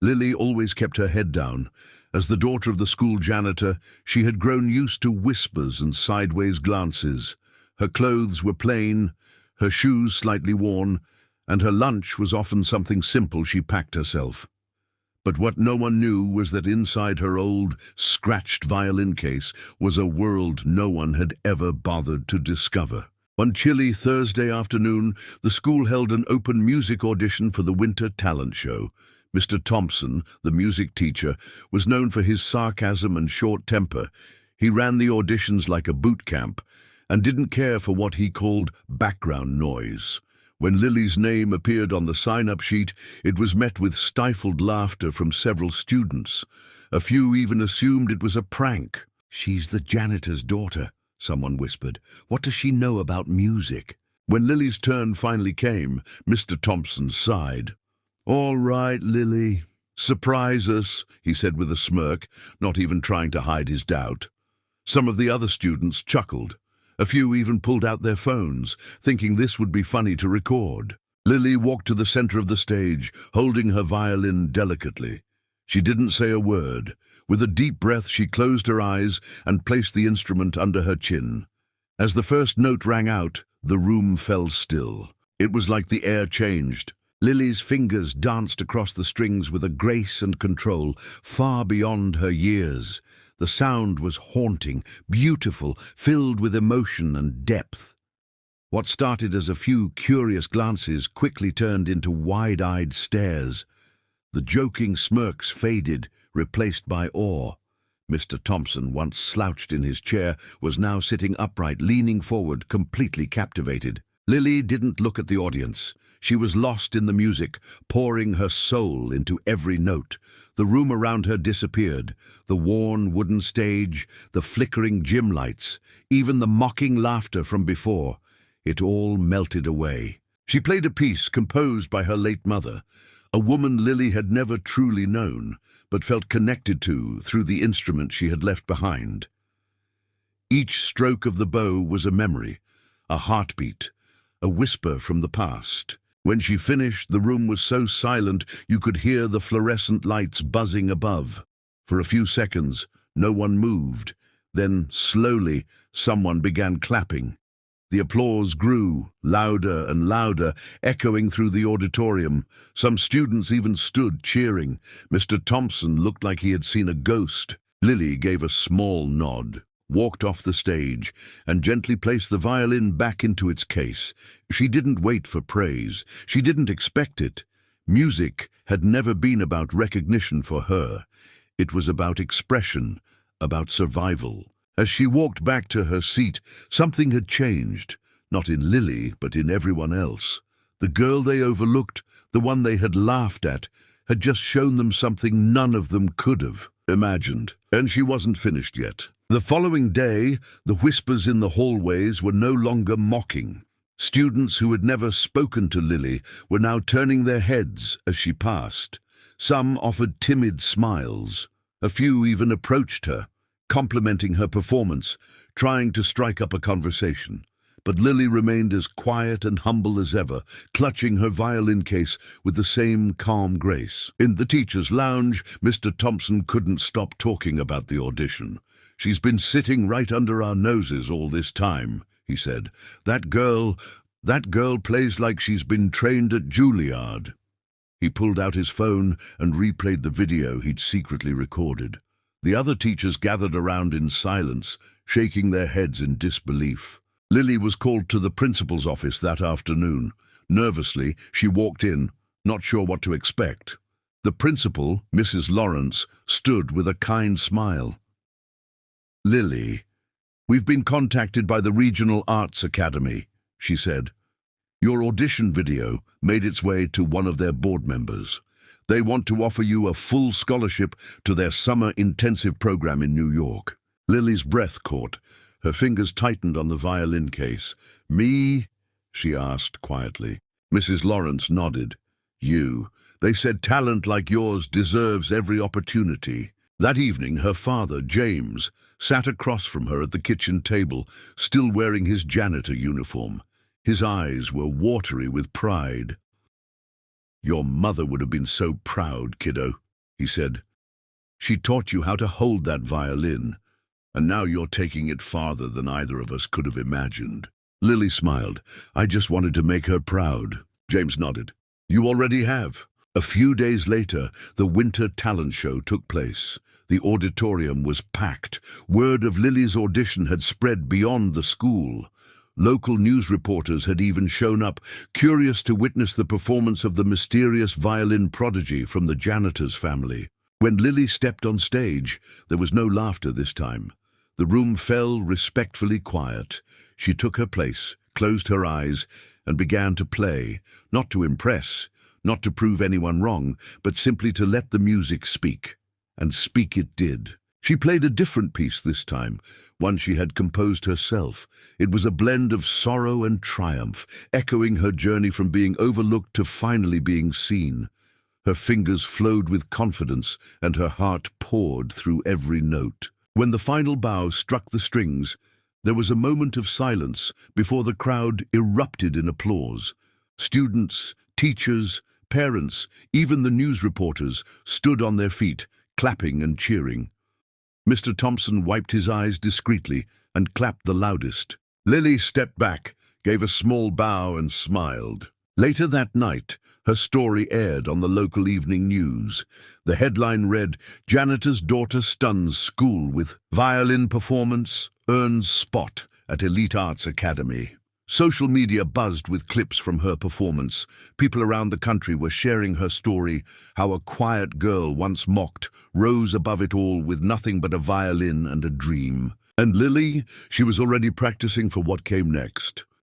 Lily always kept her head down. As the daughter of the school janitor, she had grown used to whispers and sideways glances. Her clothes were plain, her shoes slightly worn, and her lunch was often something simple she packed herself. But what no one knew was that inside her old, scratched violin case was a world no one had ever bothered to discover. One chilly Thursday afternoon, the school held an open music audition for the winter talent show. Mr. Thompson, the music teacher, was known for his sarcasm and short temper. He ran the auditions like a boot camp and didn't care for what he called background noise. When Lily's name appeared on the sign-up sheet, it was met with stifled laughter from several students. A few even assumed it was a prank. "She's the janitor's daughter," someone whispered. "What does she know about music?" When Lily's turn finally came, Mr. Thompson sighed. "All right, Lily. Surprise us," he said with a smirk, not even trying to hide his doubt. Some of the other students chuckled. A few even pulled out their phones, thinking this would be funny to record. Lily walked to the center of the stage, holding her violin delicately. She didn't say a word. With a deep breath, she closed her eyes and placed the instrument under her chin. As the first note rang out, the room fell still. It was like the air changed. Lily's fingers danced across the strings with a grace and control far beyond her years. The sound was haunting, beautiful, filled with emotion and depth. What started as a few curious glances quickly turned into wide-eyed stares. The joking smirks faded, replaced by awe. Mr. Thompson, once slouched in his chair, was now sitting upright, leaning forward, completely captivated. Lily didn't look at the audience. She was lost in the music, pouring her soul into every note. The room around her disappeared. The worn wooden stage, the flickering gym lights, even the mocking laughter from before. It all melted away. She played a piece composed by her late mother, a woman Lily had never truly known, but felt connected to through the instrument she had left behind. Each stroke of the bow was a memory, a heartbeat, a whisper from the past. When she finished, the room was so silent you could hear the fluorescent lights buzzing above. For a few seconds, no one moved. Then, slowly, someone began clapping. The applause grew, louder and louder, echoing through the auditorium. Some students even stood cheering. Mr. Thompson looked like he had seen a ghost. Lily gave a small nod, walked off the stage, and gently placed the violin back into its case. She didn't wait for praise. She didn't expect it. Music had never been about recognition for her. It was about expression, about survival. As she walked back to her seat, something had changed, not in Lily, but in everyone else. The girl they overlooked, the one they had laughed at, had just shown them something none of them could have imagined. And she wasn't finished yet. The following day, the whispers in the hallways were no longer mocking. Students who had never spoken to Lily were now turning their heads as she passed. Some offered timid smiles. A few even approached her, complimenting her performance, trying to strike up a conversation. But Lily remained as quiet and humble as ever, clutching her violin case with the same calm grace. In the teacher's lounge, Mr. Thompson couldn't stop talking about the audition. "She's been sitting right under our noses all this time," he said. That girl plays like she's been trained at Juilliard." He pulled out his phone and replayed the video he'd secretly recorded. The other teachers gathered around in silence, shaking their heads in disbelief. Lily was called to the principal's office that afternoon. Nervously, she walked in, not sure what to expect. The principal, Mrs. Lawrence, stood with a kind smile. "Lily, we've been contacted by the Regional Arts Academy," she said. "Your audition video made its way to one of their board members. They want to offer you a full scholarship to their summer intensive program in New York." Lily's breath caught. Her fingers tightened on the violin case. "Me?" she asked quietly. Mrs. Lawrence nodded. "You. They said talent like yours deserves every opportunity." That evening, her father, James, sat across from her at the kitchen table, still wearing his janitor uniform. His eyes were watery with pride. "Your mother would have been so proud, kiddo," he said. "She taught you how to hold that violin, and now you're taking it farther than either of us could have imagined." Lily smiled. "I just wanted to make her proud." James nodded. "You already have." A few days later, the winter talent show took place. The auditorium was packed. Word of Lily's audition had spread beyond the school. Local news reporters had even shown up, curious to witness the performance of the mysterious violin prodigy from the janitor's family. When Lily stepped on stage, there was no laughter this time. The room fell respectfully quiet. She took her place, closed her eyes, and began to play, not to impress, not to prove anyone wrong, but simply to let the music speak. And speak it did. She played a different piece this time, one she had composed herself. It was a blend of sorrow and triumph, echoing her journey from being overlooked to finally being seen. Her fingers flowed with confidence, and her heart poured through every note. When the final bow struck the strings, there was a moment of silence before the crowd erupted in applause. Students, teachers, parents, even the news reporters stood on their feet, clapping and cheering. Mr. Thompson wiped his eyes discreetly and clapped the loudest. Lily stepped back, gave a small bow and smiled. Later that night, her story aired on the local evening news. The headline read, "Janitor's daughter stuns school with violin performance, earns spot at elite arts academy." Social media buzzed with clips from her performance. People around the country were sharing her story, how a quiet girl once mocked rose above it all with nothing but a violin and a dream. And Lily, she was already practicing for what came next.